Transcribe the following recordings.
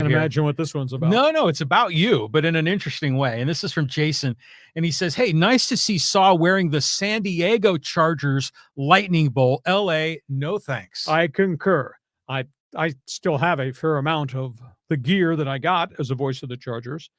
here. imagine what this one's about. No, it's about you, but in an interesting way. And this is from Jason. And he says, hey, nice to see Saw wearing the San Diego Chargers Lightning Bolt. LA, no thanks. I concur. I still have a fair amount of the gear that I got as a voice of the Chargers.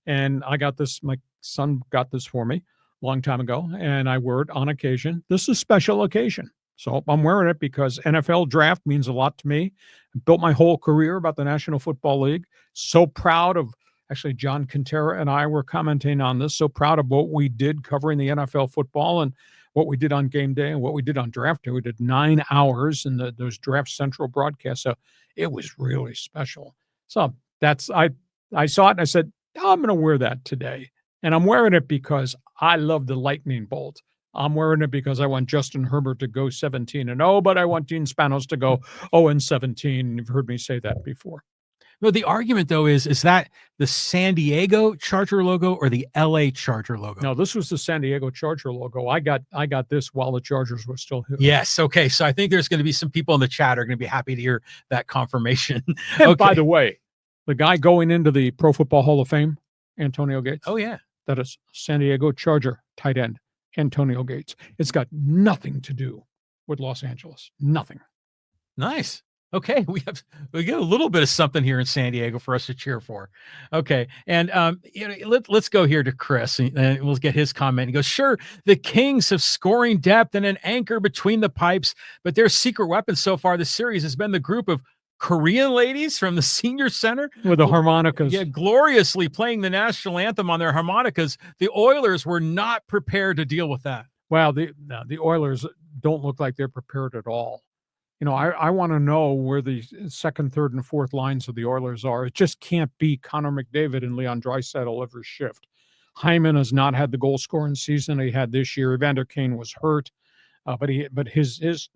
And I got this, my son got this for me a long time ago, and I wear it on occasion. This is a special occasion. So I'm wearing it because NFL draft means a lot to me. I built my whole career about the National Football League. So proud of, actually, John Quintera and I were commenting on this, so proud of what we did covering the NFL football and what we did on game day and what we did on draft day. We did 9 hours in those Draft Central broadcasts. So it was really special. So I saw it and I said, I'm going to wear that today. And I'm wearing it because I love the lightning bolt. I'm wearing it because I want Justin Herbert to go 17-0, but I want Dean Spanos to go 0-17. You've heard me say that before. No, the argument, though, is that the San Diego Charger logo or the LA Charger logo? No, this was the San Diego Charger logo. I got this while the Chargers were still here. Yes. Okay. So I think there's going to be some people in the chat are going to be happy to hear that confirmation. And by the way, the guy going into the Pro Football Hall of Fame, Antonio Gates. Oh, yeah. That is San Diego Charger tight end, Antonio Gates. It's got nothing to do with Los Angeles. Nothing. Nice. Okay, we get a little bit of something here in San Diego for us to cheer for. Okay, and let's go here to Chris, and we'll get his comment. He goes, "Sure, the Kings have scoring depth and an anchor between the pipes, but their secret weapon so far this series has been the group of Korean ladies from the senior center with the harmonicas. Yeah, gloriously playing the national anthem on their harmonicas. The Oilers were not prepared to deal with that. Well, the Oilers don't look like they're prepared at all. You know, I want to know where the second, third, and fourth lines of the Oilers are. It just can't be Connor McDavid and Leon Draisaitl every shift. Hyman has not had the goal-scoring season he had this year. Evander Kane was hurt, but his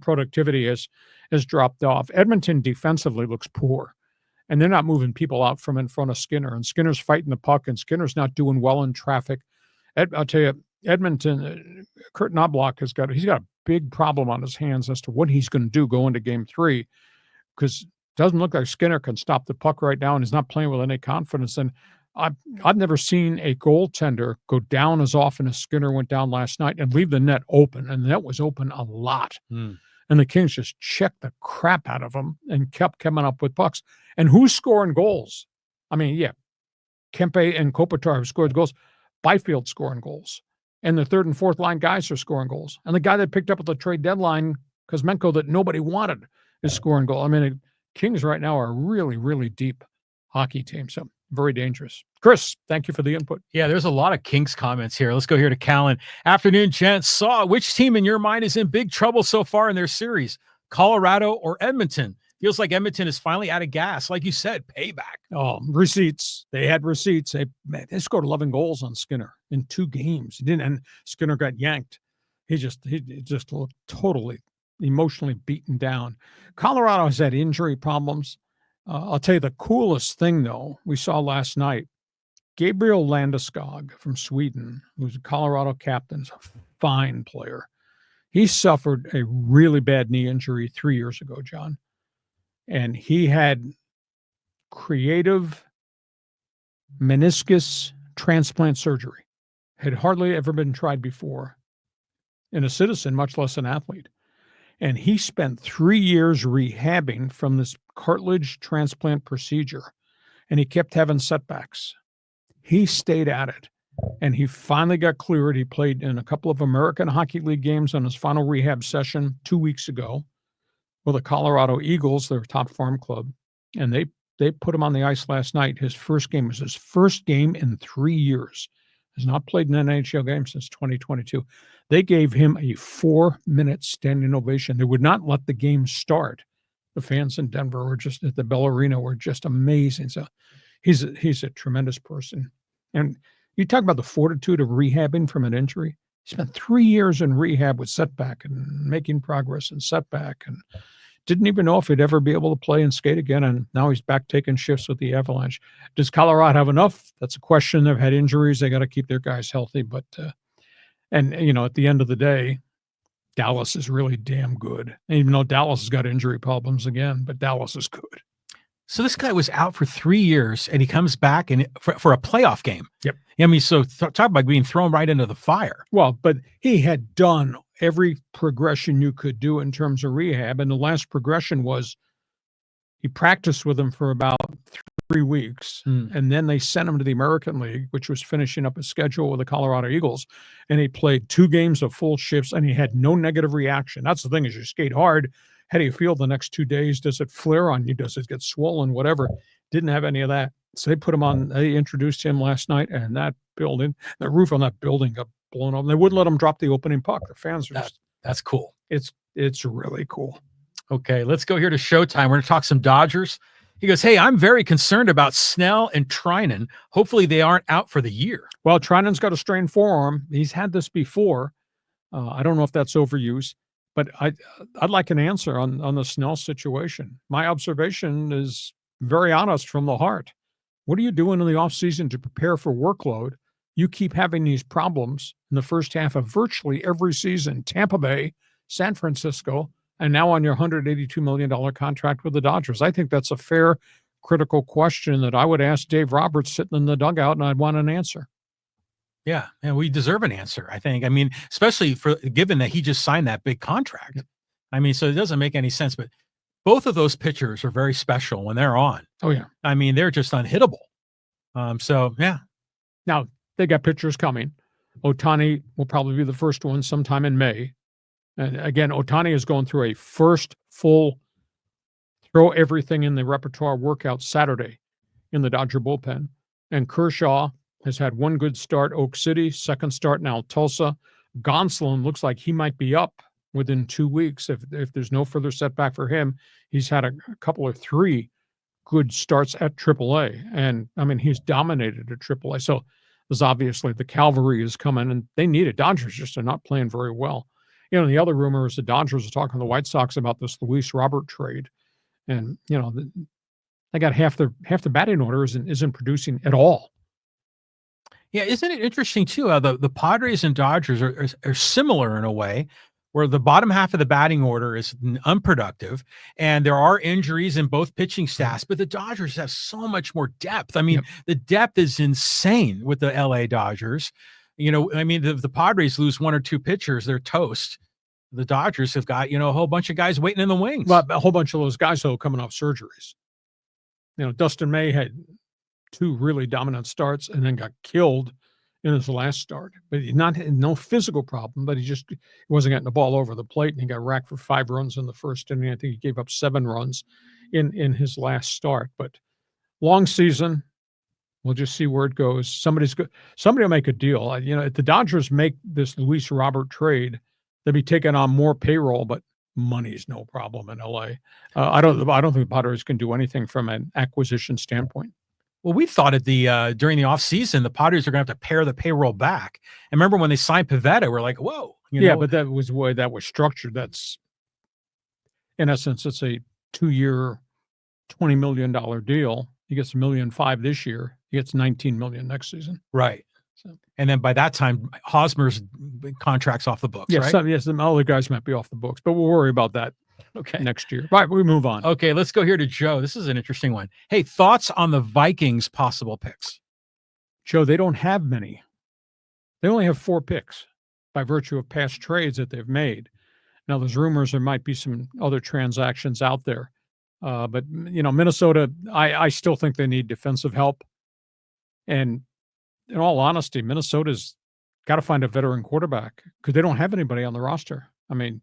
productivity has dropped off. Edmonton defensively looks poor, and they're not moving people out from in front of Skinner. And Skinner's fighting the puck, and Skinner's not doing well in traffic. I'll tell you, Edmonton, Kurt Knobloch he's got a big problem on his hands as to what he's going to do going into Game 3, because it doesn't look like Skinner can stop the puck right now, and he's not playing with any confidence. And I've never seen a goaltender go down as often as Skinner went down last night and leave the net open, and the net was open a lot. And the Kings just checked the crap out of him and kept coming up with pucks. And who's scoring goals? I mean, yeah, Kempe and Kopitar have scored goals. Byfield scoring goals. And the third and fourth line guys are scoring goals. And the guy that picked up at the trade deadline, Kuzmenko, that nobody wanted, is scoring goals. I mean, Kings right now are a really, really deep hockey team. So very dangerous. Chris, thank you for the input. Yeah, there's a lot of Kings comments here. Let's go here to Callan. Afternoon, gents. Saw, which team in your mind is in big trouble so far in their series? Colorado or Edmonton? Feels like Edmonton is finally out of gas. Like you said, payback. Oh, receipts. They had receipts. They scored 11 goals on Skinner in 2 games. He didn't, and Skinner got yanked. He just looked totally emotionally beaten down. Colorado has had injury problems. I'll tell you the coolest thing, though, we saw last night. Gabriel Landeskog from Sweden, who's a Colorado captain, is a fine player. He suffered a really bad knee injury 3 years ago, John. And he had creative meniscus transplant surgery. Had hardly ever been tried before in a citizen, much less an athlete. And he spent 3 years rehabbing from this cartilage transplant procedure. And he kept having setbacks. He stayed at it. And he finally got cleared. He played in a couple of American Hockey League games on his final rehab session 2 weeks ago. Well, the Colorado Eagles, their top farm club, and they put him on the ice last night. His first game was his first game in 3 years. Has not played in an NHL game since 2022. They gave him a 4-minute standing ovation. They would not let the game start. The fans in Denver were just at the Bell Arena were just amazing. So he's a tremendous person. And you talk about the fortitude of rehabbing from an injury. He spent 3 years in rehab with setback and making progress and setback, and didn't even know if he'd ever be able to play and skate again. And now he's back taking shifts with the Avalanche. Does Colorado have enough? That's a question. They've had injuries. They got to keep their guys healthy. But, and you know, at the end of the day, Dallas is really damn good. And even though Dallas has got injury problems again, but Dallas is good. So this guy was out for 3 years, and he comes back and for a playoff game. Yep. I mean, so talk about being thrown right into the fire. Well, but he had done every progression you could do in terms of rehab, and the last progression was he practiced with him for about 3 weeks, and then they sent him to the American League, which was finishing up a schedule with the Colorado Eagles, and he played 2 games of full shifts, and he had no negative reaction. That's the thing, is you skate hard. How do you feel the next 2 days? Does it flare on you? Does it get swollen? Whatever. Didn't have any of that. So they introduced him last night, and that building, the roof on that building got blown up. They wouldn't let him drop the opening puck. The fans are that's cool. It's really cool. Okay, let's go here to Showtime. We're going to talk some Dodgers. He goes, hey, I'm very concerned about Snell and Trinan. Hopefully they aren't out for the year. Well, Trinan's got a strained forearm. He's had this before. I don't know if that's overuse, but I'd like an answer on the Snell situation. My observation is very honest from the heart. What are you doing in the offseason to prepare for workload? You keep having these problems in the first half of virtually every season. Tampa Bay, San Francisco, and now on your $182 million contract with the Dodgers. I think that's a fair, critical question that I would ask Dave Roberts sitting in the dugout, and I'd want an answer. Yeah, and we deserve an answer, I think. I mean, especially given that he just signed that big contract. Yep. I mean, so it doesn't make any sense, but both of those pitchers are very special when they're on. Oh, yeah. I mean, they're just unhittable. So, yeah. Now, they got pitchers coming. Ohtani will probably be the first one sometime in May. And again, Ohtani is going through a first full throw everything in the repertoire workout Saturday in the Dodger bullpen. And Kershaw has had one good start, Oak City, second start now Tulsa. Gonsolin looks like he might be up within 2 weeks if there's no further setback for him. He's had a couple of 3 good starts at AAA. And, I mean, he's dominated at AAA. So there's obviously the cavalry is coming, and they need it. Dodgers just are not playing very well. You know, the other rumor is the Dodgers are talking to the White Sox about this Luis Robert trade. And, you know, they got half the batting order isn't producing at all. Yeah, isn't it interesting, too, how the Padres and Dodgers are similar in a way, where the bottom half of the batting order is unproductive, and there are injuries in both pitching staffs, but the Dodgers have so much more depth. I mean, The depth is insane with the LA Dodgers. You know, I mean, the Padres lose 1 or 2 pitchers, they're toast. The Dodgers have got, a whole bunch of guys waiting in the wings. Well, a whole bunch of those guys who are coming off surgeries. You know, Dustin May had 2 really dominant starts and then got killed in his last start. But no physical problem, but he wasn't getting the ball over the plate, and he got racked for 5 runs in the first inning. I think he gave up 7 runs in his last start. But long season, we'll just see where it goes. Somebody will make a deal. If the Dodgers make this Luis Robert trade, they'll be taking on more payroll, but money's no problem in LA. I don't think the Padres can do anything from an acquisition standpoint. Well, we thought during the offseason, the Padres are going to have to pare the payroll back. And remember when they signed Pivetta, we're like, whoa. But that was the way that was structured. That's, in essence, it's a 2-year, $20 million deal. He gets $1.5 million this year. He gets $19 million next season. Right. So, and then by that time, Hosmer's contract's off the books, right? Some other guys might be off the books, but we'll worry about that next year. Right, we move on. Okay, let's go here to Joe. This is an interesting one. Hey, thoughts on the Vikings' possible picks? Joe, they don't have many. They only have 4 picks by virtue of past trades that they've made. Now, there's rumors there might be some other transactions out there. But, Minnesota, I still think they need defensive help. And in all honesty, Minnesota's got to find a veteran quarterback because they don't have anybody on the roster. I mean,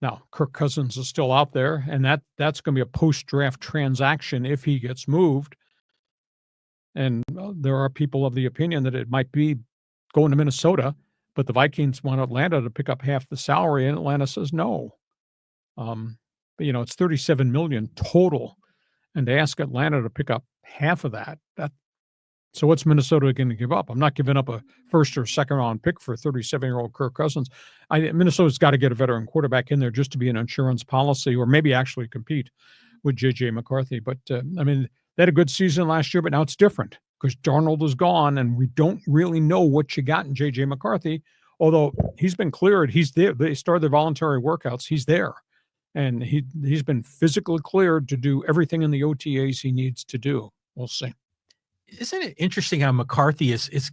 now Kirk Cousins is still out there, and that's going to be a post-draft transaction if he gets moved. And there are people of the opinion that it might be going to Minnesota, but the Vikings want Atlanta to pick up half the salary, and Atlanta says no. But it's $37 million total, and to ask Atlanta to pick up half of that. So what's Minnesota going to give up? I'm not giving up a first or second round pick for 37-year-old Kirk Cousins. Minnesota's got to get a veteran quarterback in there just to be an insurance policy, or maybe actually compete with J.J. McCarthy. But they had a good season last year, but now it's different because Darnold is gone, and we don't really know what you got in J.J. McCarthy. Although he's been cleared, he's there. They started their voluntary workouts. He's there. and he's been physically cleared to do everything in the OTAs he needs to do. We'll see. Isn't it interesting how McCarthy is it's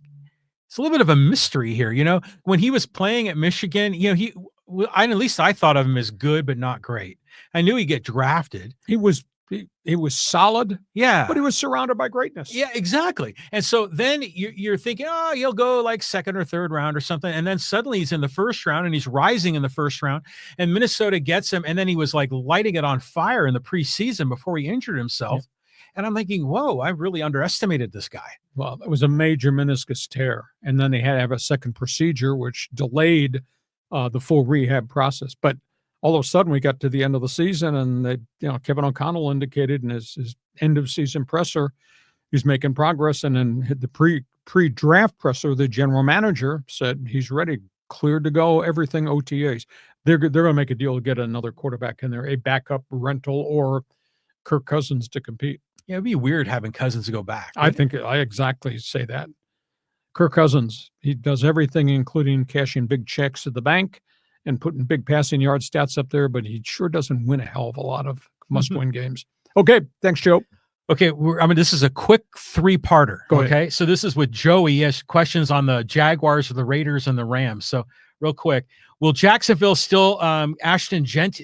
a little bit of a mystery here, when he was playing at Michigan, at least I thought of him as good, but not great. I knew he'd get drafted. He was solid, Yeah. but he was surrounded by greatness. Yeah, exactly. And so then you're thinking, oh, he'll go like second or third round or something. And then suddenly he's in the first round and he's rising in the first round. And Minnesota gets him. And then he was like lighting it on fire in the preseason before he injured himself. Yeah. And I'm thinking, whoa, I really underestimated this guy. Well, it was a major meniscus tear. And then they had to have a second procedure, which delayed the full rehab process. But all of a sudden, we got to the end of the season, and Kevin O'Connell indicated in his end of season presser he's making progress. And then the pre-draft presser, the general manager said he's ready, cleared to go, everything OTAs. They're going to make a deal to get another quarterback in there, a backup rental or Kirk Cousins to compete. Yeah, it'd be weird having Cousins go back. I think I exactly say that. Kirk Cousins, he does everything, including cashing big checks at the bank and putting big passing yard stats up there, but he sure doesn't win a hell of a lot of must-win games. Okay, thanks, Joe. Okay, this is a quick three-parter. Go ahead. Okay, so this is with Joey. He has questions on the Jaguars, the Raiders, and the Rams. So real quick, will Jacksonville still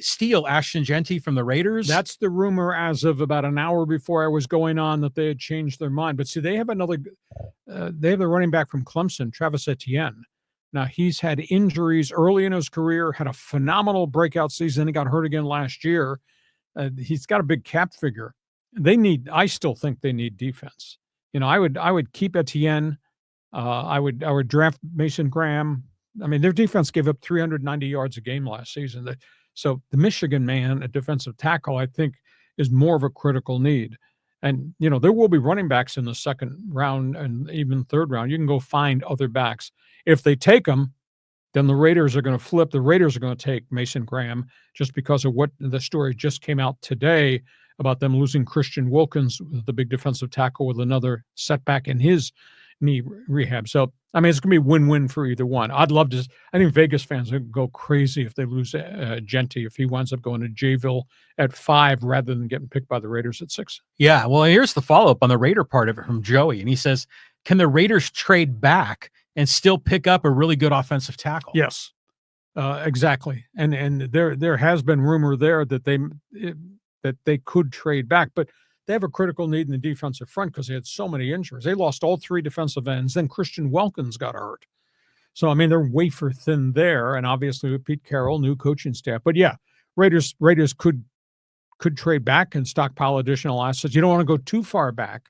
steal Ashton Genty from the Raiders? That's the rumor as of about an hour before I was going on, that they had changed their mind. But see, they have they have the running back from Clemson, Travis Etienne. Now, he's had injuries early in his career, had a phenomenal breakout season. He got hurt again last year. He's got a big cap figure. I still think they need defense. I would keep Etienne. I would draft Mason Graham. I mean, their defense gave up 390 yards a game last season. So the Michigan man at defensive tackle, I think, is more of a critical need. And, there will be running backs in the second round and even third round. You can go find other backs. If they take them, then the Raiders are going to flip. The Raiders are going to take Mason Graham just because of what the story just came out today about them losing Christian Wilkins, the big defensive tackle, with another setback in his knee rehab. So, I mean, it's going to be win-win for either one. I think Vegas fans would go crazy if they lose Genty, if he winds up going to Jayville at 5 rather than getting picked by the Raiders at 6. Yeah, well, here's the follow-up on the Raider part of it from Joey. And he says, can the Raiders trade back and still pick up a really good offensive tackle? Yes, exactly. And there has been rumor there that they could trade back, but they have a critical need in the defensive front because they had so many injuries. They lost all 3 defensive ends. Then Christian Wilkins got hurt. So, I mean, they're wafer thin there. And obviously with Pete Carroll, new coaching staff. But yeah, Raiders could trade back and stockpile additional assets. You don't want to go too far back.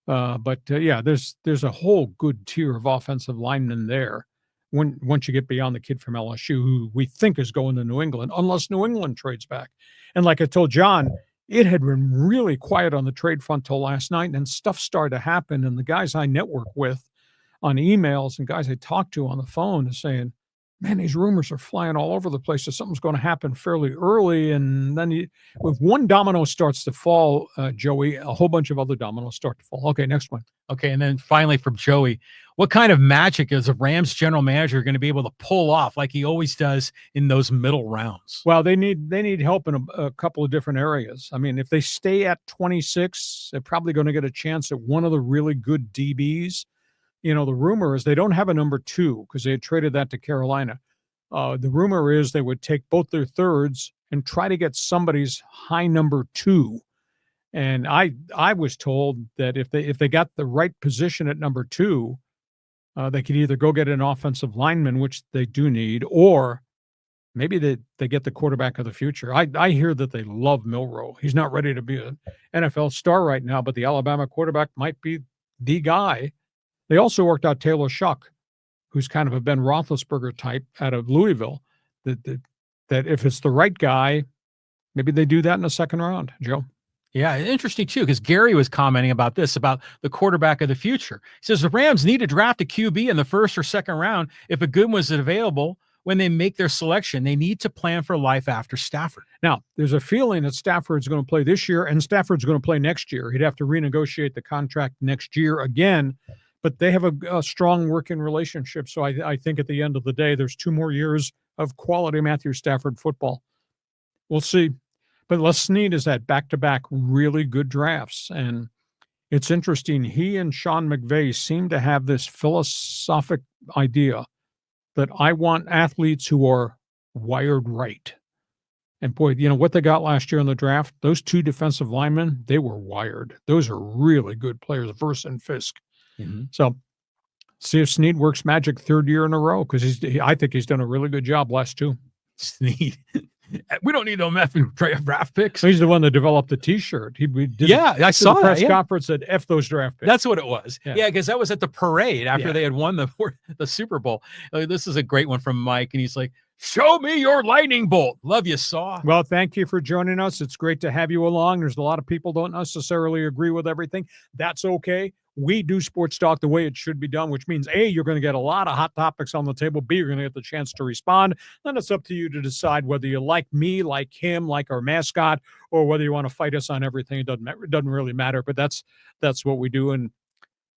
But there's a whole good tier of offensive linemen there once you get beyond the kid from LSU, who we think is going to New England, unless New England trades back. And like I told John, it had been really quiet on the trade front till last night, and then stuff started to happen. And the guys I network with on emails and guys I talk to on the phone are saying, man, these rumors are flying all over the place that something's going to happen fairly early. And then if one domino starts to fall, Joey, a whole bunch of other dominoes start to fall. Okay, next one. Okay, and then finally from Joey, what kind of magic is a Rams general manager going to be able to pull off like he always does in those middle rounds? Well, they need help in a couple of different areas. I mean, if they stay at 26, they're probably going to get a chance at one of the really good DBs. The rumor is they don't have a number 2 because they had traded that to Carolina. The rumor is they would take both their thirds and try to get somebody's high number 2. And I was told that if they got the right position at number 2, they could either go get an offensive lineman, which they do need, or maybe they get the quarterback of the future. I hear that they love Milroe. He's not ready to be an NFL star right now, but the Alabama quarterback might be the guy. They also worked out Taylor Shuck, who's kind of a Ben Roethlisberger type out of Louisville, that if it's the right guy, maybe they do that in the second round, Joe. Yeah, interesting too, because Gary was commenting about this, about the quarterback of the future. He says the Rams need to draft a QB in the first or second round if a good one is available. When they make their selection, they need to plan for life after Stafford. Now, there's a feeling that Stafford's going to play this year and Stafford's going to play next year. He'd have to renegotiate the contract next year again, but they have a strong working relationship. So I think at the end of the day, there's 2 more years of quality Matthew Stafford football. We'll see. But Les Snead has had back-to-back really good drafts. And it's interesting. He and Sean McVay seem to have this philosophic idea that I want athletes who are wired right. And boy, what they got last year in the draft, those 2 defensive linemen, they were wired. Those are really good players, Verse and Fisk. Mm-hmm. So see if Snead works magic 3rd year in a row, because I think he's done a really good job last 2. Snead. We don't need no draft picks. He's the one that developed the T-shirt. He did I saw the that. press conference said F those draft picks. That's what it was. Yeah. Because that was at the parade after they had won the Super Bowl. This is a great one from Mike, and he's like, "Show me your lightning bolt." Love you, Saw. Well, thank you for joining us. It's great to have you along. There's a lot of people don't necessarily agree with everything. That's okay. We do sports talk the way it should be done, which means A, you're going to get a lot of hot topics on the table. B, you're going to get the chance to respond. Then it's up to you to decide whether you like me, like him, like our mascot, or whether you want to fight us on everything. It doesn't really matter, but that's what we do. And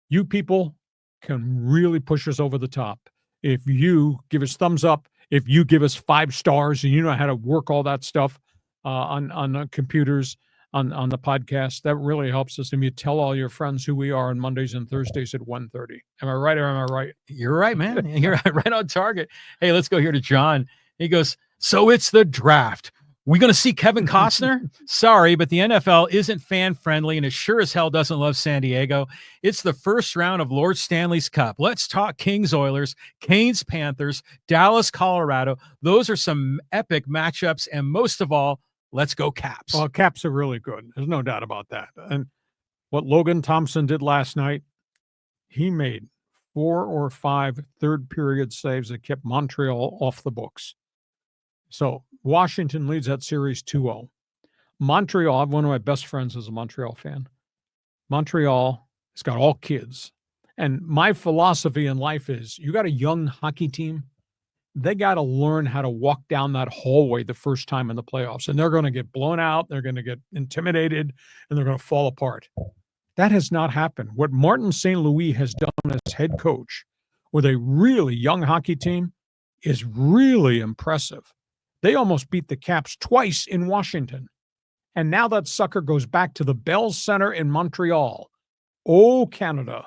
you people can really push us over the top. If you give us thumbs up, if you give us 5 stars, and you know how to work all that stuff on computers, on the podcast, that really helps us. And you tell all your friends who we are on Mondays and Thursdays at 1:30. Am I right or am I right? You're right, man. You're right on target. Hey, let's go here to John. He goes, "So it's the draft. We going to see Kevin Costner? Sorry, but the NFL isn't fan friendly, and it sure as hell doesn't love San Diego. It's the first round of Lord Stanley's Cup. Let's talk Kings Oilers, Canes Panthers, Dallas Colorado. Those are some epic matchups, and most of all, let's go Caps." Well, Caps are really good. There's no doubt about that. And what Logan Thompson did last night, he made 4 or 5 third period saves that kept Montreal off the books. So Washington leads that series 2-0. Montreal, one of my best friends is a Montreal fan. Montreal has got all kids. And my philosophy in life is, you got a young hockey team, they got to learn how to walk down that hallway the first time in the playoffs. And they're going to get blown out. They're going to get intimidated, and they're going to fall apart. That has not happened. What Martin St. Louis has done as head coach with a really young hockey team is really impressive. They almost beat the Caps twice in Washington. And now that sucker goes back to the Bell Center in Montreal. Oh, Canada.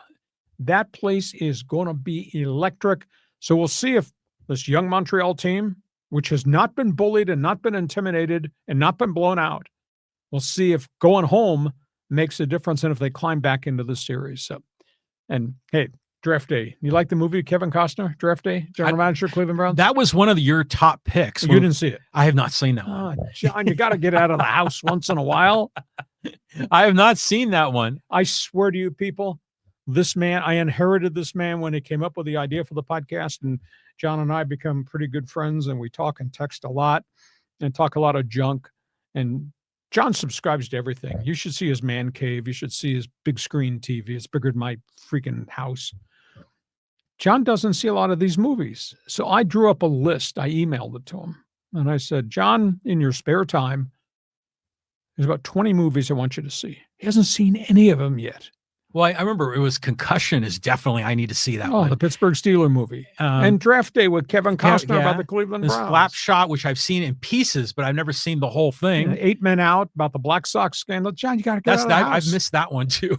That place is going to be electric. So we'll see if this young Montreal team, which has not been bullied and not been intimidated and not been blown out, we'll see if going home makes a difference and if they climb back into the series. So, and hey, Draft Day. You like the movie Kevin Costner, Draft Day, General Manager, Cleveland Browns? That was one of your top picks. You didn't see it. I have not seen that one. John, you got to get out of the house once in a while. I have not seen that one. I swear to you, people, this man, I inherited this man when he came up with the idea for the podcast, and John and I become pretty good friends, and we talk and text a lot and talk a lot of junk. And John subscribes to everything. You should see his man cave. You should see his big screen TV. It's bigger than my freaking house. John doesn't see a lot of these movies. So I drew up a list. I emailed it to him. And I said, John, in your spare time, there's about 20 movies I want you to see. He hasn't seen any of them yet. Well, I remember it was Concussion is definitely, I need to see that one. The Pittsburgh Steelers movie. And Draft Day with Kevin Costner about the Cleveland Browns. Slap Shot, which I've seen in pieces, but I've never seen the whole thing. 8 Men Out about the Black Sox scandal. John, you got to get out of the house. I've missed that one too.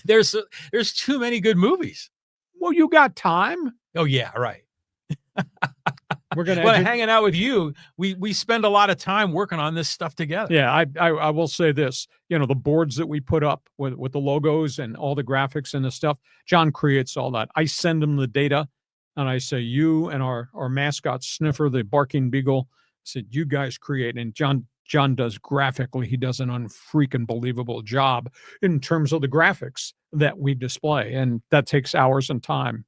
There's too many good movies. Well, you got time. Oh yeah, right. We're gonna hanging out with you. We spend a lot of time working on this stuff together. Yeah, I will say this. The boards that we put up with the logos and all the graphics and the stuff, John creates all that. I send him the data, and I say, you and our mascot Sniffer, the barking beagle, said, you guys create. And John does graphically. He does an unfreaking believable job in terms of the graphics that we display, and that takes hours and time.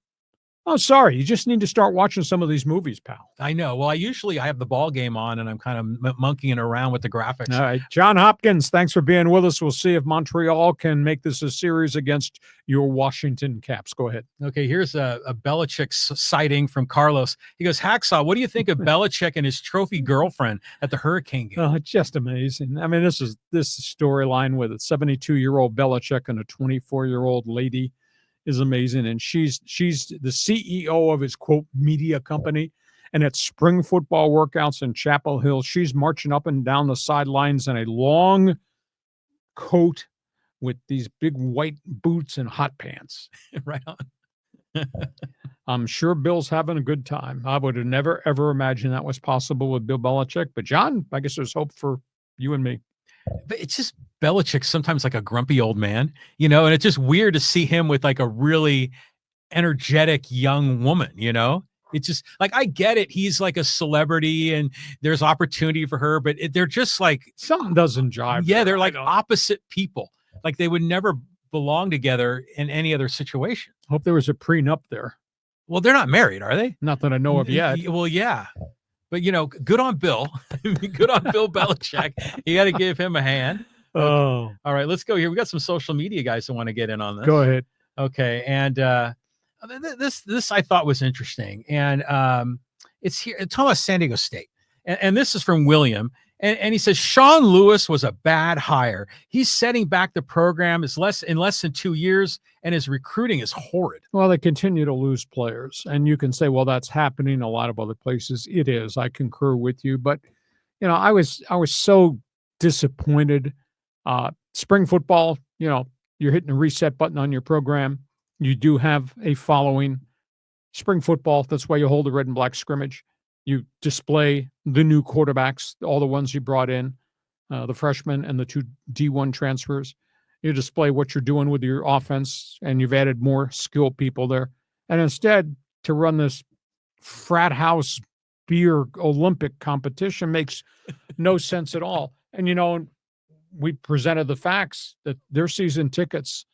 Oh, sorry. You just need to start watching some of these movies, pal. I know. Well, I have the ball game on, and I'm kind of monkeying around with the graphics. All right. John Hopkins, thanks for being with us. We'll see if Montreal can make this a series against your Washington Caps. Go ahead. Okay, here's a Belichick sighting from Carlos. He goes, Hacksaw, what do you think of Belichick and his trophy girlfriend at the Hurricane game? Oh, it's just amazing. I mean, this storyline with a 72-year-old Belichick and a 24-year-old lady is amazing. And she's the CEO of his, quote, media company. And at spring football workouts in Chapel Hill, she's marching up and down the sidelines in a long coat with these big white boots and hot pants. Right on. I'm sure Bill's having a good time. I would have never, ever imagined that was possible with Bill Belichick. But, John, I guess there's hope for you and me. But it's just Belichick sometimes like a grumpy old man, and it's just weird to see him with like a really energetic young woman, It's just like, I get it. He's like a celebrity and there's opportunity for her, but they're just like something doesn't jive. Yeah, they're like opposite people. Like they would never belong together in any other situation. Hope there was a prenup there. Well, they're not married, are they? Not that I know of yet. Well, yeah. But, good on Bill. Good on Bill Belichick. You got to give him a hand. Okay. Oh. All right, let's go here. We got some social media guys that want to get in on this. Go ahead. Okay. And this I thought was interesting. And it's here. It's talking about San Diego State. And this is from William. And he says, Sean Lewis was a bad hire. He's setting back the program in less than 2 years, and his recruiting is horrid. Well, they continue to lose players. And you can say, well, that's happening in a lot of other places. It is. I concur with you. But, I was so disappointed. Spring football, you're hitting a reset button on your program. You do have a following. Spring football, that's why you hold a red and black scrimmage. You display the new quarterbacks, all the ones you brought in, the freshmen and the 2 D1 transfers. You display what you're doing with your offense, and you've added more skilled people there. And instead, to run this frat house beer Olympic competition makes no sense at all. And, we presented the facts that their season tickets,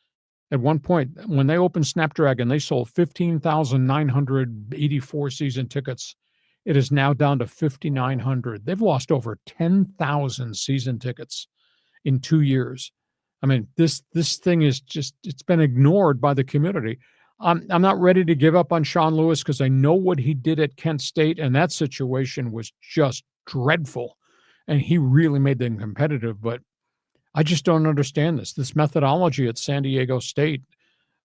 at one point, when they opened Snapdragon, they sold 15,984 season tickets. It is now down to 5,900. They've lost over 10,000 season tickets in 2 years. I mean, this thing is just, it's been ignored by the community. I'm not ready to give up on Sean Lewis because I know what he did at Kent State, and that situation was just dreadful. And he really made them competitive, but I just don't understand this methodology at San Diego State,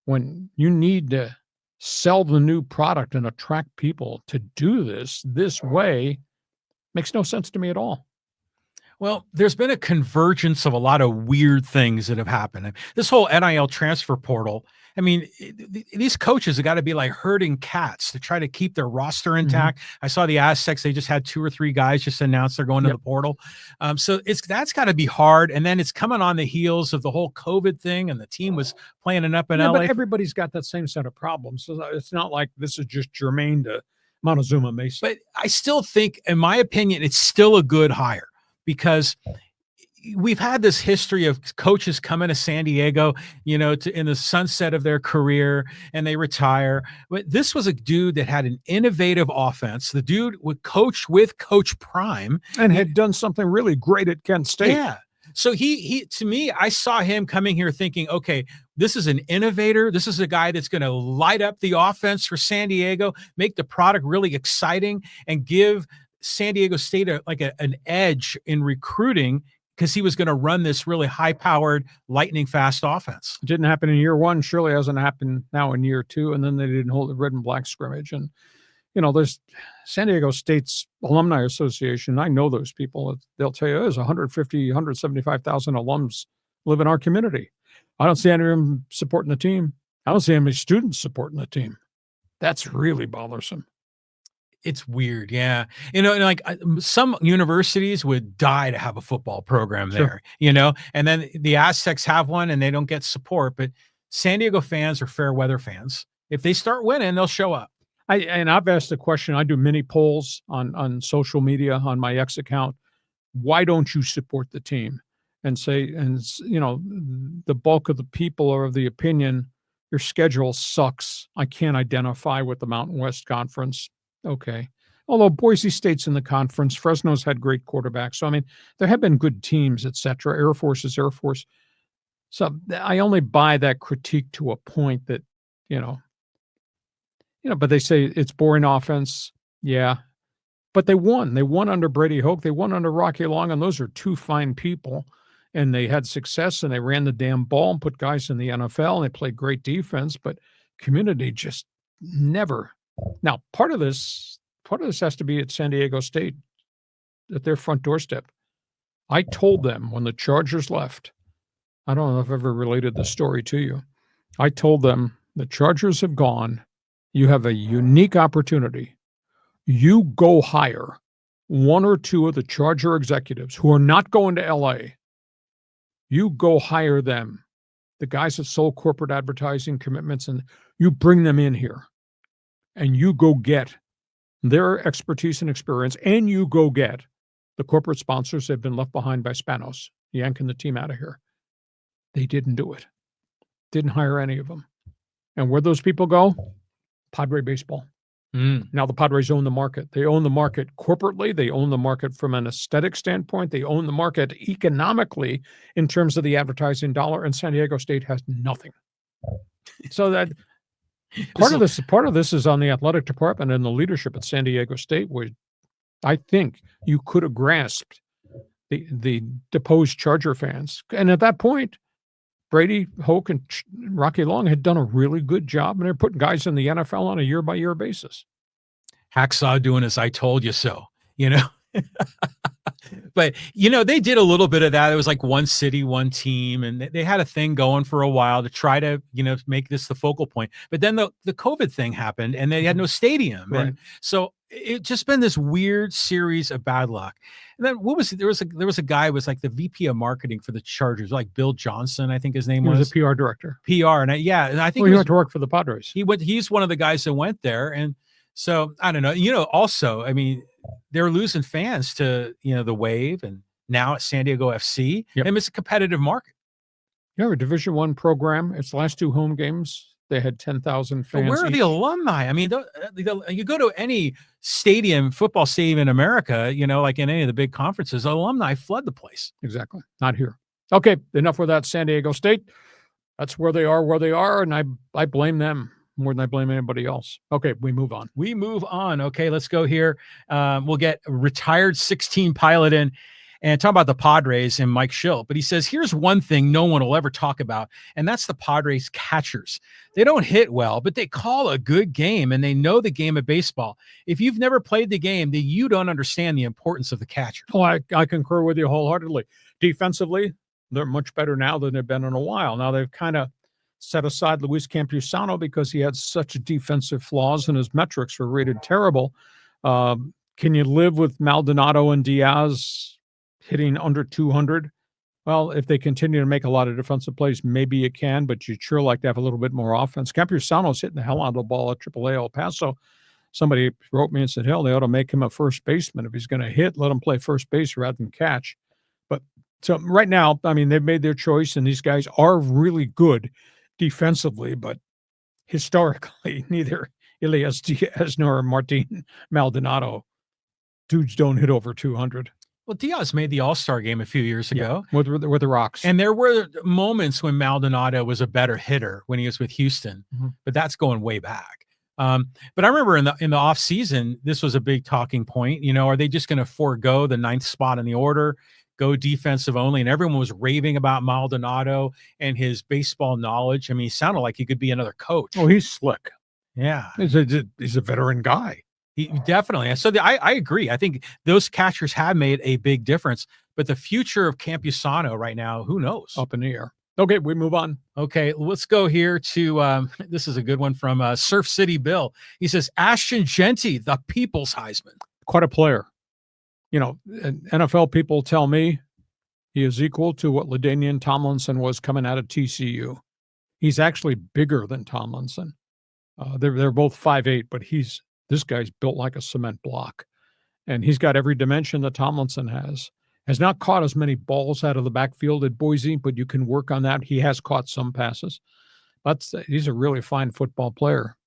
when you need to sell the new product and attract people to do this way, makes no sense to me at all. Well, there's been a convergence of a lot of weird things that have happened. This whole NIL transfer portal, I mean, these coaches have got to be like herding cats to try to keep their roster intact. I saw the Aztecs, they just had 2 or 3 guys just announce they're going to the portal. So that's got to be hard. And then it's coming on the heels of the whole COVID thing, and the team was playing it up in LA. But everybody's got that same set of problems. So it's not like this is just germane to Montezuma Mesa. But I still think, in my opinion, it's still a good hire, because we've had this history of coaches coming to San Diego, in the sunset of their career, and they retire. But this was a dude that had an innovative offense. The dude would coach with Coach Prime and had done something really great at Kent State. Yeah. So he to me, I saw him coming here thinking, okay, this is an innovator. This is a guy that's going to light up the offense for San Diego, make the product really exciting, and give San Diego State an edge in recruiting, because he was going to run this really high-powered, lightning-fast offense. It didn't happen in year 1. Surely hasn't happened now in year 2. And then they didn't hold the red and black scrimmage. And, there's San Diego State's Alumni Association. I know those people. They'll tell you there's 150, 175,000 alums live in our community. I don't see any of them supporting the team. I don't see any students supporting the team. That's really bothersome. It's weird. Yeah. Some universities would die to have a football program there, and then the Aztecs have one and they don't get support, but San Diego fans are fair weather fans. If they start winning, they'll show up. I've asked the question. I do mini polls on social media on my X account. Why don't you support the team? And the bulk of the people are of the opinion, your schedule sucks. I can't identify with the Mountain West Conference. Okay. Although Boise State's in the conference, Fresno's had great quarterbacks. So, I mean, there have been good teams, et cetera. Air Force is Air Force. So I only buy that critique to a point that, but they say it's boring offense. Yeah. But they won. They won under Brady Hoke. They won under Rocky Long. And those are 2 fine people. And they had success, and they ran the damn ball and put guys in the NFL, and they played great defense. But community just never. Now, part of this part of this has to be at San Diego State, at their front doorstep. I told them when the Chargers left, I don't know if I've ever related this story to you. I told them the Chargers have gone. You have a unique opportunity. You go hire one or two of the Charger executives who are not going to LA. You go hire them, the guys that sold corporate advertising commitments, and you bring them in here and you go get their expertise and experience, and you go get the corporate sponsors that have been left behind by Spanos, yanking the team out of here. They didn't do it. Didn't hire any of them. And where'd those people go? Padre baseball. Now the Padres own the market. They own the market corporately. They own the market from an aesthetic standpoint. They own the market economically in terms of the advertising dollar, and San Diego State has nothing. So that part of this is on the athletic department and the leadership at San Diego State, where I think you could have grasped the deposed Charger fans. And at that point, Brady Hoke and Rocky Long had done a really good job, and they're putting guys in the NFL on a year-by-year basis. Hacksaw doing his "I told you so," But, they did a little bit of that. It was like one city, one team, and they had a thing going for a while to try to, make this the focal point. But then the COVID thing happened, and they had no stadium. Right. And so it just been this weird series of bad luck. And then there was a guy who was like the VP of marketing for the Chargers, like Bill Johnson, I think his name was. He was a PR director. PR. And I think he went to work for the Padres. He's one of the guys that went there. And so I don't know, also, I mean, they're losing fans to, the Wave and now at San Diego FC. Yep. And it's a competitive market. A Division I program. Its last two home games, they had 10,000 fans. But where are the alumni? I mean, you go to any football stadium in America, like in any of the big conferences, alumni flood the place. Exactly. Not here. Okay, enough with that. San Diego State. That's where they are, and I blame them more than I blame anybody else. Okay, we move on. Okay, let's go here. We'll get a retired 16 pilot in and talk about the Padres and Mike Schill. But he says, here's one thing no one will ever talk about, and that's the Padres catchers. They don't hit well, but they call a good game, and they know the game of baseball. If you've never played the game, then you don't understand the importance of the catcher. Oh, I concur with you wholeheartedly. Defensively, they're much better now than they've been in a while. Now they've kind of set aside Luis Campusano because he had such defensive flaws and his metrics were rated terrible. Can you live with Maldonado and Diaz hitting under 200? Well, if they continue to make a lot of defensive plays, maybe you can, but you'd sure like to have a little bit more offense. Campusano's hitting the hell out of the ball at AAA El Paso. Somebody wrote me and said, hell, they ought to make him a first baseman. If he's going to hit, let him play first base rather than catch. But so right now, I mean, they've made their choice, and these guys are really good defensively, but historically, neither Elias Diaz nor Martin Maldonado, dudes don't hit over 200. Well, Diaz made the All-Star game a few years ago. With the Rocks. And there were moments when Maldonado was a better hitter when he was with Houston, but that's going way back. But I remember in the off season, this was a big talking point. Are they just going to forego the 9th spot in the order, go defensive only? And everyone was raving about Maldonado and his baseball knowledge. I mean, he sounded like he could be another coach. Oh, he's slick. Yeah. He's a veteran guy. He definitely. So I agree. I think those catchers have made a big difference, but the future of Campusano right now, who knows? Up in the air. Okay, we move on. Okay, let's go here to, this is a good one from Surf City Bill. He says, Ashton Genty, the people's Heisman. Quite a player. NFL people tell me he is equal to what LaDainian Tomlinson was coming out of TCU. He's actually bigger than Tomlinson. They're both 5'8", but this guy's built like a cement block. And he's got every dimension that Tomlinson has. Has not caught as many balls out of the backfield at Boise, but you can work on that. He has caught some passes. He's a really fine football player.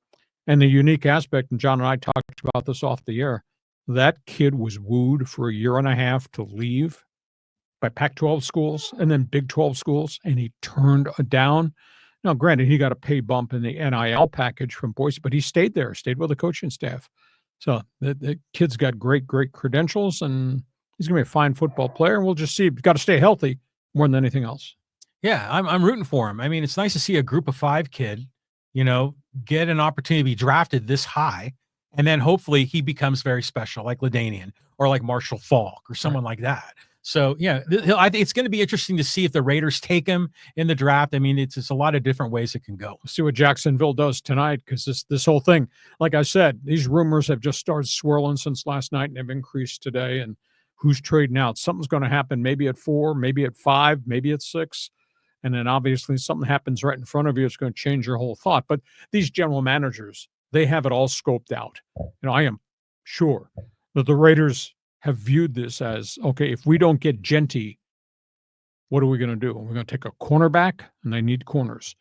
And the unique aspect, and John and I talked about this off the air, that kid was wooed for a year and a half to leave by Pac-12 schools and then Big 12 schools, and he turned down. Now, granted, he got a pay bump in the NIL package from Boise, but he stayed with the coaching staff. So the kid's got great credentials, and he's going to be a fine football player. And we'll just see. He's got to stay healthy more than anything else. Yeah, I'm rooting for him. I mean, it's nice to see a group of 5 kid, get an opportunity to be drafted this high And then hopefully he becomes very special, like LaDainian or like Marshall Faulk or someone like that. So yeah, I think it's going to be interesting to see if the Raiders take him in the draft. I mean, it's a lot of different ways it can go. We'll see what Jacksonville does tonight, because this whole thing, like I said, these rumors have just started swirling since last night and have increased today. And who's trading out? Something's going to happen. Maybe at 4, maybe at 5, maybe at 6. And then obviously something happens right in front of you. It's going to change your whole thought. But these general managers, they have it all scoped out. I am sure that the Raiders have viewed this as, okay, if we don't get Genty, what are we going to do? We're going to take a cornerback, and they need corners.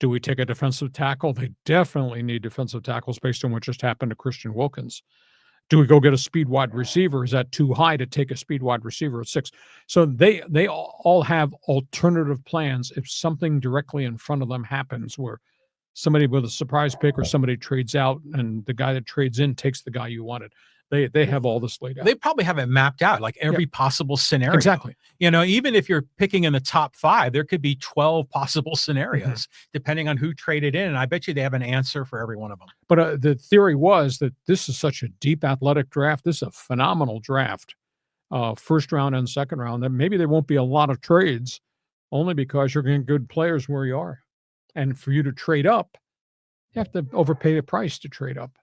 Do we take a defensive tackle? They definitely need defensive tackles based on what just happened to Christian Wilkins. Do we go get a speed wide receiver? Is that too high to take a speed wide receiver at 6? So they all have alternative plans if something directly in front of them happens, where somebody with a surprise pick or somebody trades out and the guy that trades in takes the guy you wanted. They have all this laid out. They probably have it mapped out, like every possible scenario. Exactly. Even if you're picking in the top 5, there could be 12 possible scenarios depending on who traded in. And I bet you they have an answer for every one of them. But the theory was that this is such a deep athletic draft. This is a phenomenal draft, first round and second round, that maybe there won't be a lot of trades, only because you're getting good players where you are. And for you to trade up, you have to overpay the price to trade up.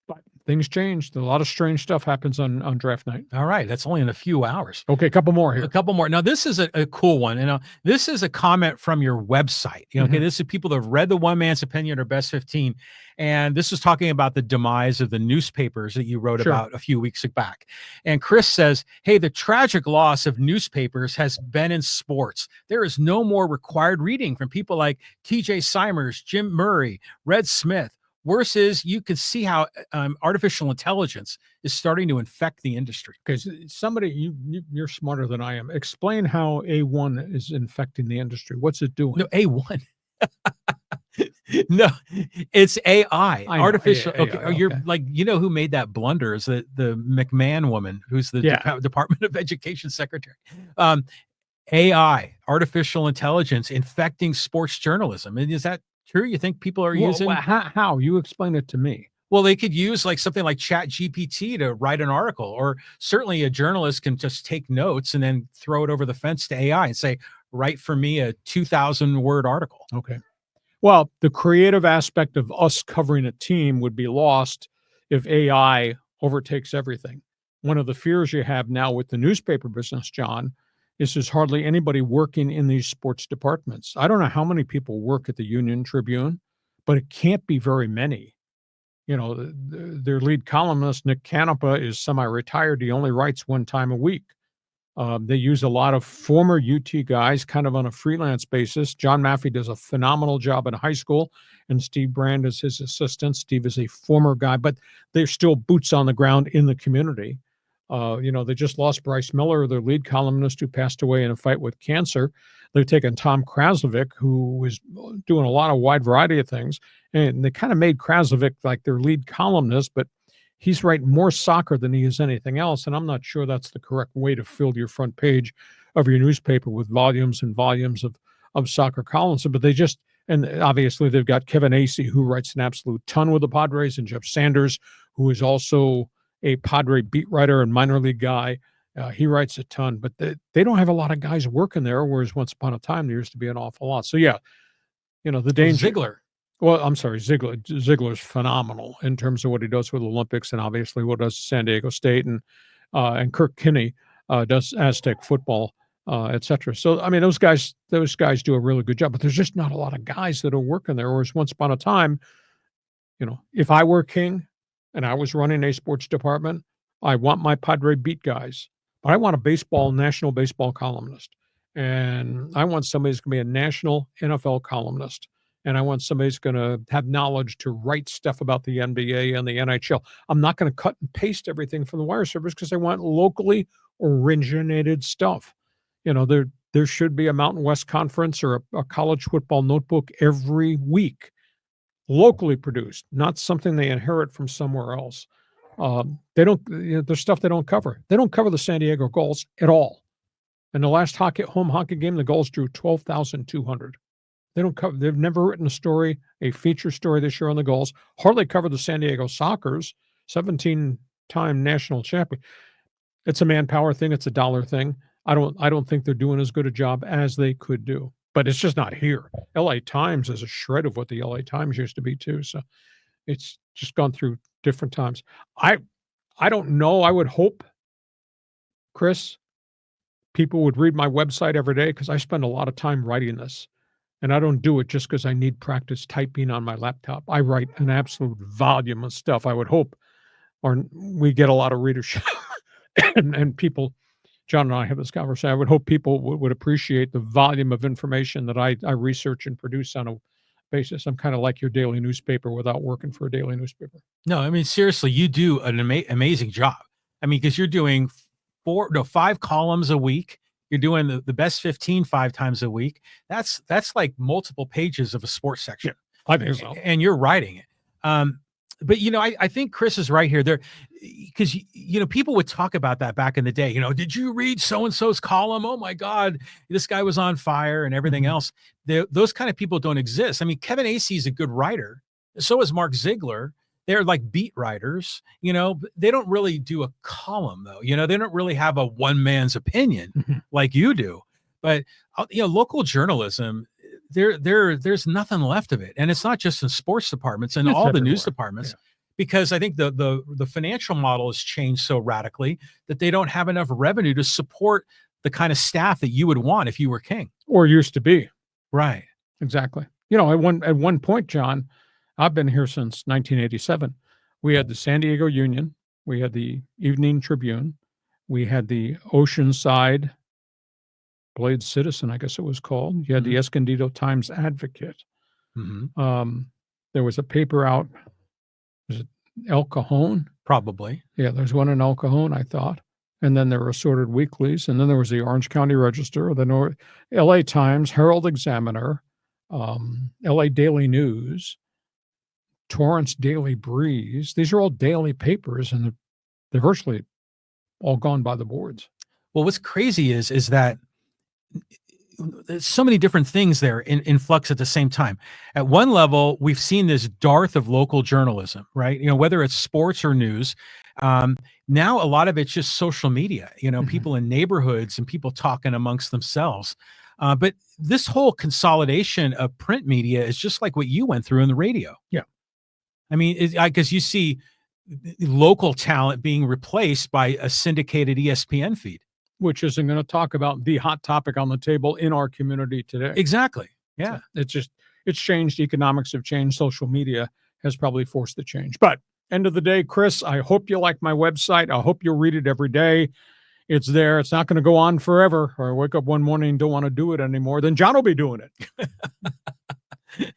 But things changed. A lot of strange stuff happens on draft night. All right. That's only in a few hours. Okay, a couple more here. A couple more. Now, this is a cool one. This is a comment from your website. Okay, this is people that have read the One Man's Opinion or Best 15. And this is talking about the demise of the newspapers that you wrote about a few weeks back. And Chris says, hey, the tragic loss of newspapers has been in sports. There is no more required reading from people like TJ Simers, Jim Murray, Red Smith. Worse is, you can see how artificial intelligence is starting to infect the industry. Okay, somebody, you're smarter than I am. Explain how A1 is infecting the industry. What's it doing? No, A1. No, it's AI. Artificial. AI, okay. You're like, who made that blunder is the McMahon woman, who's the Department of Education secretary. AI, artificial intelligence, infecting sports journalism. And is that true? You think people are using? How? You explain it to me. Well, they could use like something like Chat GPT to write an article, or certainly a journalist can just take notes and then throw it over the fence to AI and say, write for me a 2,000 word article. Okay. Well, the creative aspect of us covering a team would be lost if AI overtakes everything. One of the fears you have now with the newspaper business, John, is there's hardly anybody working in these sports departments. I don't know how many people work at the Union Tribune, but it can't be very many. Their lead columnist, Nick Canepa, is semi-retired. He only writes one time a week. They use a lot of former UT guys kind of on a freelance basis. John Maffey does a phenomenal job in high school, and Steve Brand is his assistant. Steve is a former guy, but they're still boots on the ground in the community. They just lost Bryce Miller, their lead columnist, who passed away in a fight with cancer. They've taken Tom Kraslovic, who was doing a lot of wide variety of things, and they kind of made Kraslovic like their lead columnist, but he's writing more soccer than he is anything else, and I'm not sure that's the correct way to fill your front page of your newspaper with volumes and volumes of soccer columns. But and obviously they've got Kevin Acey, who writes an absolute ton with the Padres, and Jeff Sanders, who is also a Padre beat writer and minor league guy. He writes a ton, but they don't have a lot of guys working there, whereas once upon a time there used to be an awful lot. So yeah, the danger. Ziegler. Well, I'm sorry, Ziegler. Ziegler's phenomenal in terms of what he does with the Olympics, and obviously what does San Diego State, and Kirk Kinney does Aztec football, etc. So I mean, those guys do a really good job, but there's just not a lot of guys that are working there. Whereas once upon a time, if I were king and I was running a sports department, I want my Padre beat guys, but I want a national baseball columnist, and I want somebody who's going to be a national NFL columnist. And I want somebody who's going to have knowledge to write stuff about the NBA and the NHL. I'm not going to cut and paste everything from the wire service, because I want locally originated stuff. There should be a Mountain West Conference or a college football notebook every week, locally produced, not something they inherit from somewhere else. They don't. There's stuff they don't cover. They don't cover the San Diego Gulls at all. In the last home hockey game, the Gulls drew 12,200. They don't cover. They've never written a feature story this year on the Gulls. Hardly covered the San Diego Sockers, 17-time national champion. It's a manpower thing. It's a dollar thing. I don't think they're doing as good a job as they could do. But it's just not here. LA Times is a shred of what the LA Times used to be too. So it's just gone through different times. I don't know. I would hope, Chris, people would read my website every day because I spend a lot of time writing this. And I don't do it just because I need practice typing on my laptop. I write an absolute volume of stuff. I would hope, or we get a lot of readership and people. John and I have this conversation. I would hope people would appreciate the volume of information that I research and produce on a basis. I'm kind of like your daily newspaper without working for a daily newspaper. No, I mean, seriously, you do an amazing job. I mean, because you're doing 5 columns a week. You're doing the best 15 5 times a week. That's like multiple pages of a sports section. Yeah, I think so. And you're writing it. But, I think Chris is right here. Because, people would talk about that back in the day. Did you read so-and-so's column? Oh, my God, this guy was on fire and everything else. Those kind of people don't exist. I mean, Kevin Acee is a good writer. So is Mark Ziegler. They're like beat writers. They don't really do a column, though. They don't really have a one man's opinion like you do. But, local journalism, there's nothing left of it. And it's not just in sports departments and all the news departments, because I think the financial model has changed so radically that they don't have enough revenue to support the kind of staff that you would want if you were king. Or used to be. Right. Exactly. At one point, John, I've been here since 1987. We had the San Diego Union. We had the Evening Tribune. We had the Oceanside Blade Citizen, I guess it was called. You had the Escondido Times Advocate. There was a paper out. Was it El Cajon? Probably. Yeah, there's one in El Cajon, I thought. And then there were assorted weeklies. And then there was the Orange County Register, the LA Times, Herald Examiner, LA Daily News, Torrance Daily Breeze. These are all daily papers, and they're virtually all gone by the boards. Well, what's crazy is that there's so many different things there in flux at the same time. At one level, we've seen this dearth of local journalism, right? Whether it's sports or news. Now a lot of it's just social media, people in neighborhoods and people talking amongst themselves. But this whole consolidation of print media is just like what you went through in the radio. Yeah. I mean, because you see local talent being replaced by a syndicated ESPN feed. Which isn't going to talk about the hot topic on the table in our community today. Exactly. Yeah. So it's changed. Economics have changed. Social media has probably forced the change. But end of the day, Chris, I hope you like my website. I hope you'll read it every day. It's there. It's not going to go on forever. Or I wake up one morning and don't want to do it anymore. Then John will be doing it.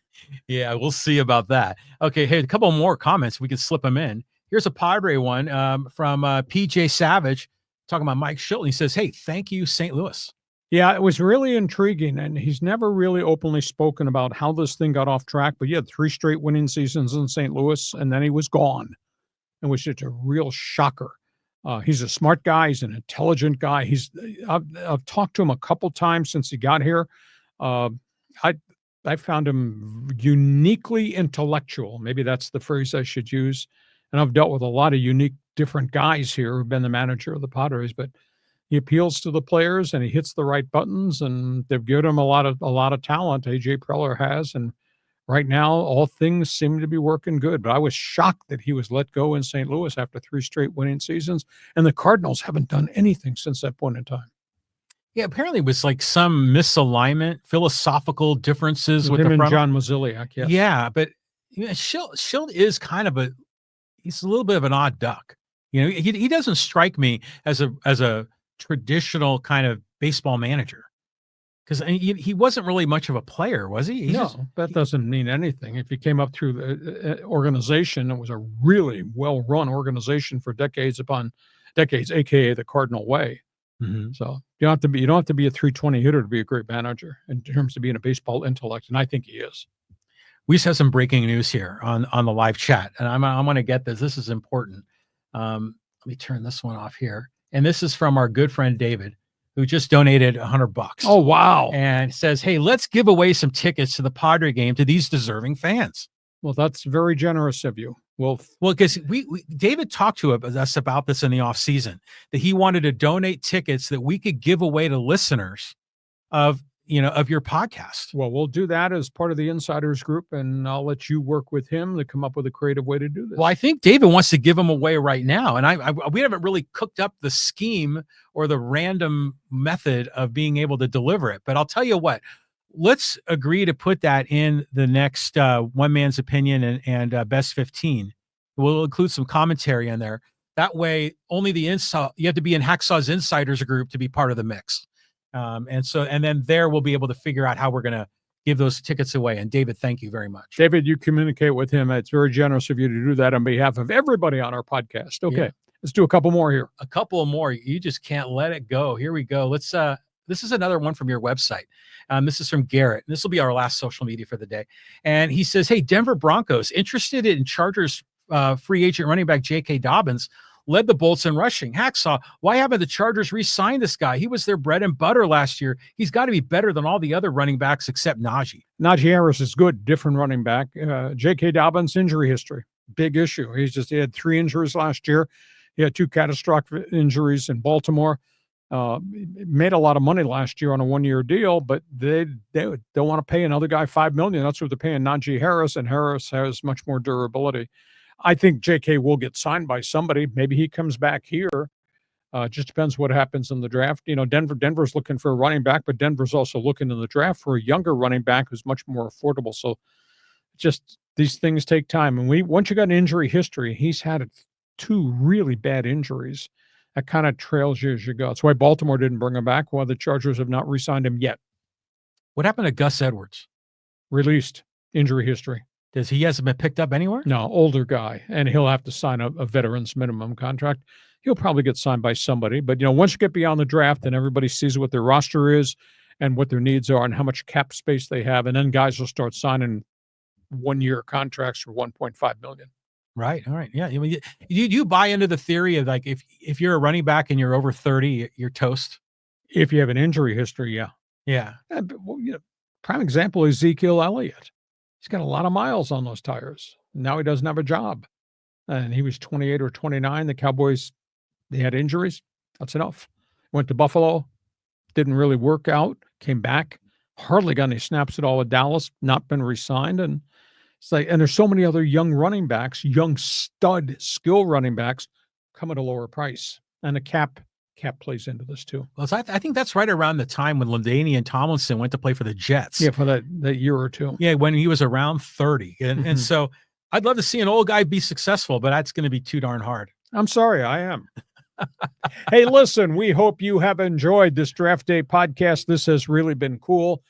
Yeah, we'll see about that. Okay. Hey, a couple more comments. We can slip them in. Here's a Padre one from PJ Savage. Talking about Mike Shilton. He says, hey, thank you, St. Louis. Yeah, it was really intriguing. And he's never really openly spoken about how this thing got off track. But he had 3 straight winning seasons in St. Louis, and then he was gone. It was just a real shocker. He's a smart guy. He's an intelligent guy. I've talked to him a couple times since he got here. I found him uniquely intellectual. Maybe that's the phrase I should use. And I've dealt with a lot of unique, different guys here who've been the manager of the Padres, but he appeals to the players and he hits the right buttons, and they've given him a lot of talent. AJ Preller has, and right now all things seem to be working good. But I was shocked that he was let go in St. Louis after 3 straight winning seasons, and the Cardinals haven't done anything since that point in time. Yeah, apparently it was like some misalignment, philosophical differences with him the and front. John Mozeliak. Yes. Yeah, but Schilt is kind of he's a little bit of an odd duck. He doesn't strike me as a traditional kind of baseball manager, because he wasn't really much of a player, was he? That doesn't mean anything. If he came up through the organization, it was a really well-run organization for decades upon decades, aka the Cardinal way. So you don't have to be a 320 hitter to be a great manager in terms of being a baseball intellect, and I think he is. We just have some breaking news here on the live chat, and I'm going to get this. This is important. Let me turn this one off here. And this is from our good friend David, who just donated $100. Oh, wow. And says, hey, let's give away some tickets to the Padre game to these deserving fans. Well, that's very generous of you. Well, because David talked to us about this in the off season, that he wanted to donate tickets that we could give away to listeners of your podcast. Well, we'll do that as part of the insiders group, and I'll let you work with him to come up with a creative way to do this. Well, I think David wants to give them away right now, and we haven't really cooked up the scheme or the random method of being able to deliver it. But I'll tell you what, let's agree to put that in the next one man's opinion and best 15. We'll include some commentary in there. That way, only you have to be in Hacksaw's insiders group to be part of the mix. And then there we'll be able to figure out how we're going to give those tickets away. And David, thank you very much. David, you communicate with him. It's very generous of you to do that on behalf of everybody on our podcast. Okay. Yeah. Let's do a couple more here. A couple more. You just can't let it go. Here we go. Let's, this is another one from your website. This is from Garrett. This will be our last social media for the day. And he says, hey, Denver Broncos interested in Chargers free agent running back J.K. Dobbins, led the Bolts in rushing. Hacksaw, why haven't the Chargers re-signed this guy? He was their bread and butter last year. He's got to be better than all the other running backs except Najee. Najee Harris is good, different running back. J.K. Dobbins, injury history, big issue. He had 3 injuries last year. He had 2 catastrophic injuries in Baltimore. Made a lot of money last year on a 1-year deal, but they don't want to pay another guy $5 million. That's what they're paying Najee Harris, and Harris has much more durability. I think JK will get signed by somebody. Maybe he comes back here. Just depends what happens in the draft. Denver's looking for a running back, but Denver's also looking in the draft for a younger running back who's much more affordable. So just these things take time. And once you got an injury history, he's had 2 really bad injuries. That kind of trails you as you go. That's why Baltimore didn't bring him back, while the Chargers have not re-signed him yet. What happened to Gus Edwards? Released. Injury history. He hasn't been picked up anywhere? No, older guy, and he'll have to sign a veteran's minimum contract. He'll probably get signed by somebody. But, once you get beyond the draft and everybody sees what their roster is and what their needs are and how much cap space they have, and then guys will start signing 1-year contracts for $1.5 million. Right. All right. Yeah. You buy into the theory of, like, if you're a running back and you're over 30, you're toast? If you have an injury history, yeah. Yeah. Prime example is Ezekiel Elliott. He's got a lot of miles on those tires. Now he doesn't have a job. And he was 28 or 29. The Cowboys, they had injuries. That's enough. Went to Buffalo. Didn't really work out. Came back. Hardly got any snaps at all at Dallas. Not been re-signed. And it's like, and there's so many other young running backs, young stud skill running backs come at a lower price. And the cap plays into this too. Well, I think that's right around the time when LaDainian Tomlinson went to play for the Jets. Yeah, for that year or two. Yeah, when he was around 30. And so I'd love to see an old guy be successful, but that's going to be too darn hard. I'm sorry, I am. Hey, listen, we hope you have enjoyed this Draft Day podcast. This has really been cool.